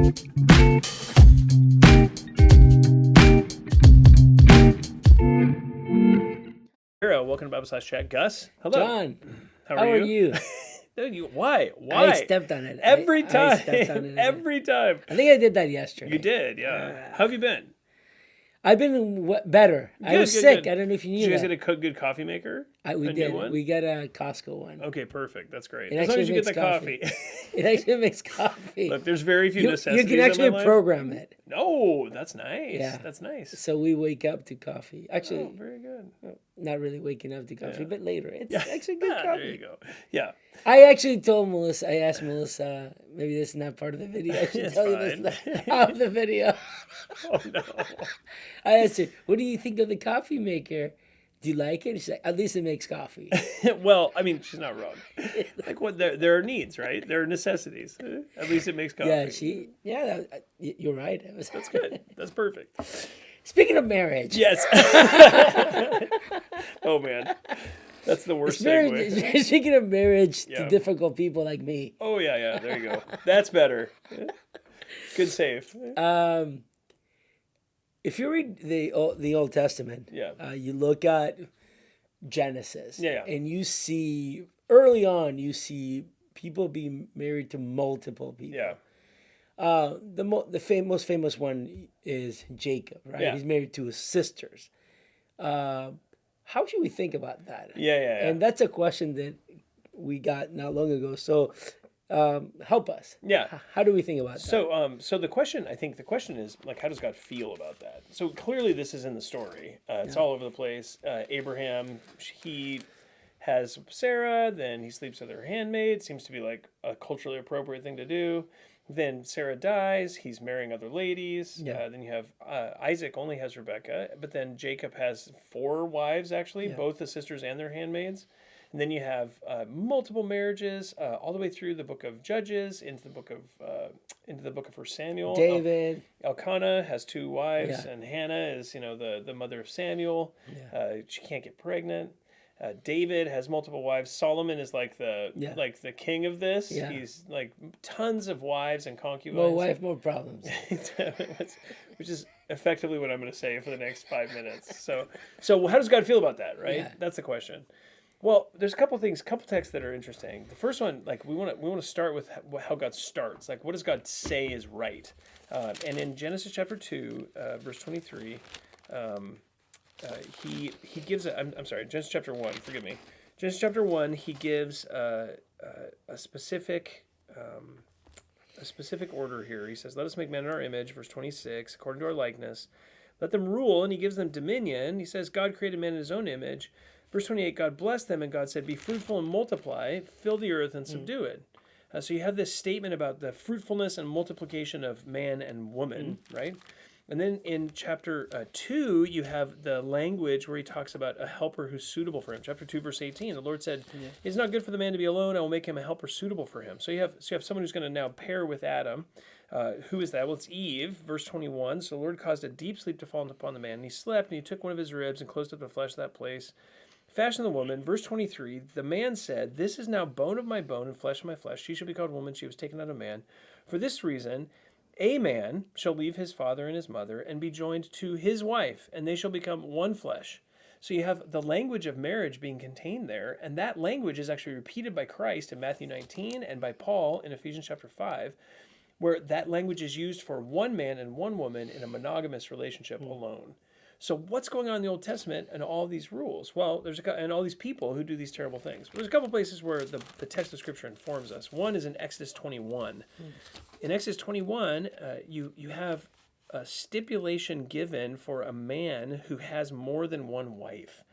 Welcome to Bible / Chat. Gus, hello. John, how are you? Why? I stepped on it. Every time. I stepped on it. Every time. I think I did that yesterday. You did, yeah. How have you been? I've been better. I was sick. Good. I don't know if you knew that. Did you guys get a good coffee maker? We did. We got a Costco one. Okay, perfect. That's great. It as long as you get the coffee. It actually makes coffee. Look, there's very few necessities. You can actually program it. No, that's nice. Yeah. That's nice. So we wake up to coffee. Actually, very good. Not really waking up to coffee, but later. It's actually good coffee. There you go. Yeah. I actually told Melissa, I asked Melissa, maybe this is not part of the video. I should tell you this of the video. Oh, no. I asked her, what do you think of the coffee maker? Do you like it? She's like, at least it makes coffee. Well, I mean, she's not wrong. Like, what? There are needs, right? There are necessities. At least it makes coffee. You're right. That's good. That's perfect. Speaking of marriage. Yes. Oh, man. That's the worst segue. Speaking of marriage to difficult people like me. Oh, yeah. There you go. That's better. Good save. If you read the Old Testament, you look at Genesis, and you see, early on, you see people being married to multiple people. Yeah. The most famous one is Jacob, right? Yeah. He's married to his sisters. How should we think about that? Yeah. And that's a question that we got not long ago. So help us. Yeah. How do we think about that? So the question is, like, how does God feel about that? So clearly this is in the story. It's all over the place. Abraham, he has Sarah, then he sleeps with her handmaid. Seems to be like a culturally appropriate thing to do. Then Sarah dies. He's marrying other ladies. Then you have Isaac only has Rebekah, but then Jacob has 4 wives, actually, both the sisters and their handmaids. And then you have multiple marriages all the way through the book of Judges into the book of 1 Samuel. David. Elkanah has 2 wives, and Hannah is the mother of Samuel. She can't get pregnant. David has multiple wives. Solomon is like the king of this. Yeah. He's like tons of wives and concubines. More wife, more problems. Which is effectively what I'm going to say for the next 5 minutes. So how does God feel about that? Right. Yeah. That's the question. Well, there's a couple texts that are interesting. The first one, like we want to start with how God starts. Like, what does God say is right? And in Genesis chapter 2, verse 23, he gives Genesis chapter 1. Forgive me. Genesis chapter 1, he gives a specific order here. He says, "Let us make man in our image," verse 26, according to our likeness. Let them rule, and he gives them dominion. He says, God created man in his own image. Verse 28, God blessed them, and God said, "Be fruitful and multiply, fill the earth and subdue it." So you have this statement about the fruitfulness and multiplication of man and woman, right? And then in chapter 2, you have the language where he talks about a helper who's suitable for him. Chapter 2, verse 18, the Lord said, "It's not good for the man to be alone. I will make him a helper suitable for him." So you have someone who's going to now pair with Adam. Who is that? Well, it's Eve, verse 21. So the Lord caused a deep sleep to fall upon the man, and he slept, and he took one of his ribs and closed up the flesh of that place. Fashioned the woman, verse 23, the man said, "This is now bone of my bone and flesh of my flesh. She shall be called woman. She was taken out of man. For this reason, a man shall leave his father and his mother and be joined to his wife, and they shall become one flesh." So you have the language of marriage being contained there, and that language is actually repeated by Christ in Matthew 19 and by Paul in Ephesians chapter 5, where that language is used for one man and one woman in a monogamous relationship alone. So what's going on in the Old Testament and all these rules? Well, and all these people who do these terrible things. There's a couple places where the text of Scripture informs us. One is in Exodus 21. In Exodus 21, you have a stipulation given for a man who has more than one wife,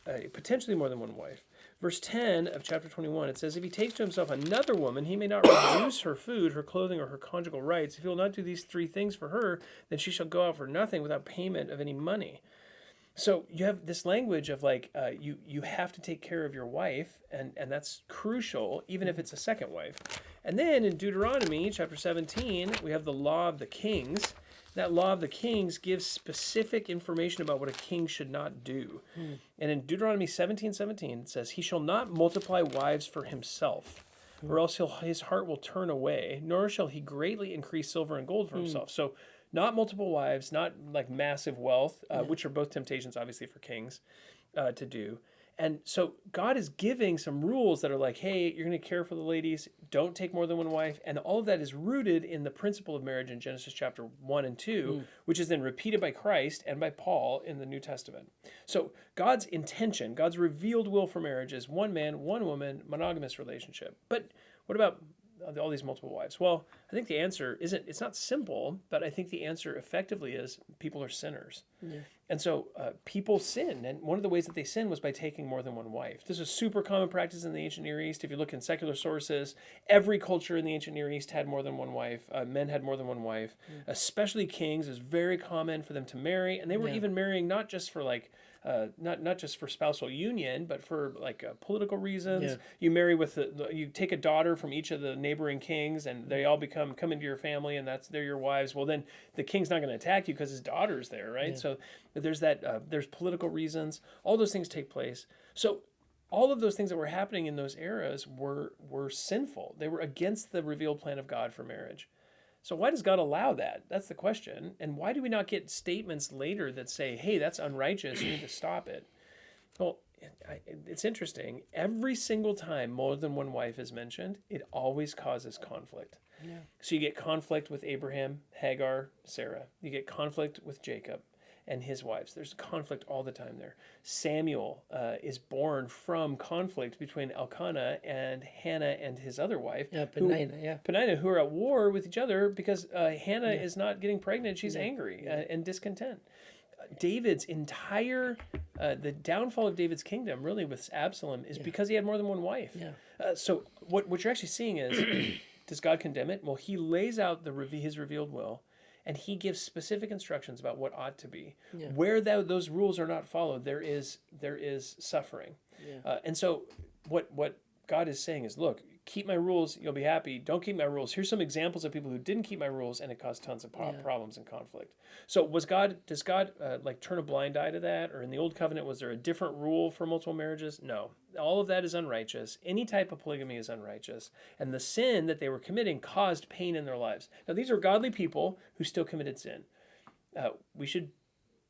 potentially more than one wife. Verse 10 of chapter 21, it says, "If he takes to himself another woman, he may not reduce her food, her clothing, or her conjugal rights. If he will not do these 3 things for her, then she shall go out for nothing without payment of any money." So you have this language of like, you have to take care of your wife, and that's crucial, even if it's a second wife. And then in Deuteronomy chapter 17, we have the law of the kings. That law of the kings gives specific information about what a king should not do. And in Deuteronomy 17:17, it says, "He shall not multiply wives for himself, or else his heart will turn away, nor shall he greatly increase silver and gold for himself. So not multiple wives, not like massive wealth, which are both temptations, obviously, for kings to do. And so God is giving some rules that are like, hey, you're going to care for the ladies. Don't take more than one wife. And all of that is rooted in the principle of marriage in Genesis chapter 1 and 2, which is then repeated by Christ and by Paul in the New Testament. So God's intention, God's revealed will for marriage is one man, one woman, monogamous relationship. But what about all these multiple wives? Well, I think the answer it's not simple, but I think the answer effectively is people are sinners. Yeah. And so people sin. And one of the ways that they sin was by taking more than one wife. This was super common practice in the ancient Near East. If you look in secular sources, every culture in the ancient Near East had more than one wife. Men had more than one wife. Especially kings. It was very common for them to marry. And they were even marrying not just for like not just for spousal union, but for like political reasons. Yeah. You marry with you take a daughter from each of the neighboring kings, and they all come into your family, and they're your wives. Well, then the king's not going to attack you because his daughter's there, right? Yeah. So there's that. There's political reasons. All those things take place. So all of those things that were happening in those eras were sinful. They were against the revealed plan of God for marriage. So why does God allow that? That's the question. And why do we not get statements later that say, hey, that's unrighteous, you need to stop it? Well, it's interesting. Every single time more than one wife is mentioned, it always causes conflict. Yeah. So you get conflict with Abraham, Hagar, Sarah. You get conflict with Jacob and his wives. There's conflict all the time there. Samuel is born from conflict between Elkanah and Hannah and his other wife. Yeah, Peninnah, who are at war with each other because Hannah is not getting pregnant. She's angry and discontent. David's entire, the downfall of David's kingdom, really with Absalom, is because he had more than one wife. Yeah. So what you're actually seeing is, does God condemn it? Well, he lays out his revealed will, and he gives specific instructions about what ought to be. Yeah. Where those rules are not followed, there is suffering. Yeah. And so what God is saying is, look, keep my rules, you'll be happy. Don't keep my rules. Here's some examples of people who didn't keep my rules, and it caused tons of problems and conflict. So does God like turn a blind eye to that? Or in the Old Covenant, was there a different rule for multiple marriages? No. All of that is unrighteous. Any type of polygamy is unrighteous. And the sin that they were committing caused pain in their lives. Now, these are godly people who still committed sin. We should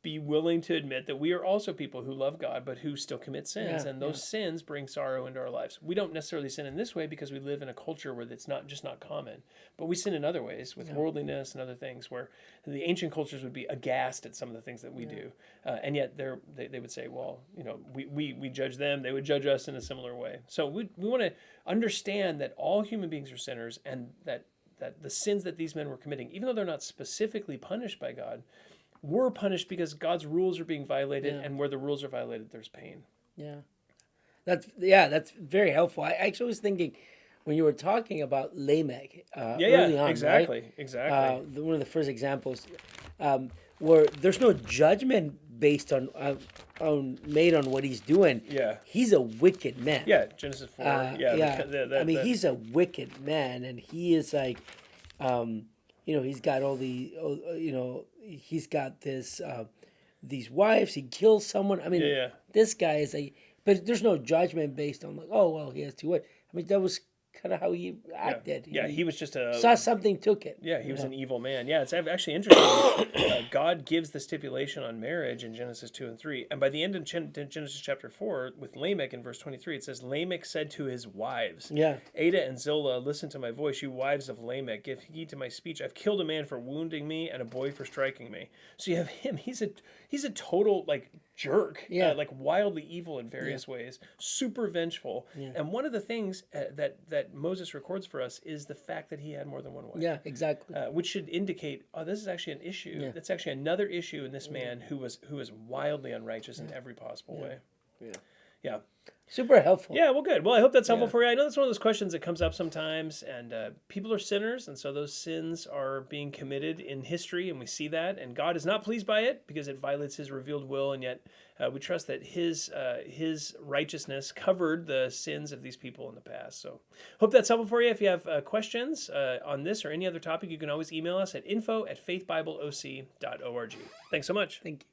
be willing to admit that we are also people who love God, but who still commit sins. And those sins bring sorrow into our lives. We don't necessarily sin in this way because we live in a culture where it's not common. But we sin in other ways with worldliness and other things where the ancient cultures would be aghast at some of the things that we do. And yet they would say, well, we judge them. They would judge us in a similar way. So we want to understand that all human beings are sinners, and that the sins that these men were committing, even though they're not specifically punished by God, were punished because God's rules are being violated, and where the rules are violated, there's pain. Yeah. That's very helpful. I actually was thinking when you were talking about Lamech early on, exactly, right? Exactly. One of the first examples where there's no judgment based on made on what he's doing. Yeah. He's a wicked man. Yeah, Genesis 4. He's a wicked man, and he is like, he's got all the, he's got these wives. He kills someone. I mean, this guy is but there's no judgment based on like, oh well, he has two wives. I mean, that was kind of how he acted. Yeah, he was just saw something, took it. Yeah, he was an evil man. Yeah, it's actually interesting. God gives the stipulation on marriage in Genesis 2 and 3. And by the end of Genesis chapter 4, with Lamech in verse 23, it says, Lamech said to his wives, Ada and Zillah, listen to my voice, you wives of Lamech, give heed to my speech. I've killed a man for wounding me and a boy for striking me. So you have him. He's a total jerk, like wildly evil in various ways, super vengeful. And one of the things that Moses records for us is the fact that he had more than one wife. Yeah, exactly. Which should indicate, this is actually an issue. Yeah. That's actually another issue in this man who was wildly unrighteous in every possible way. Yeah. Super helpful. Yeah, well, good. Well, I hope that's helpful for you. I know that's one of those questions that comes up sometimes, and people are sinners, and so those sins are being committed in history, and we see that, and God is not pleased by it because it violates his revealed will, and yet we trust that his righteousness covered the sins of these people in the past. So hope that's helpful for you. If you have questions on this or any other topic, you can always email us at info@faithbibleoc.org. Thanks so much. Thank you.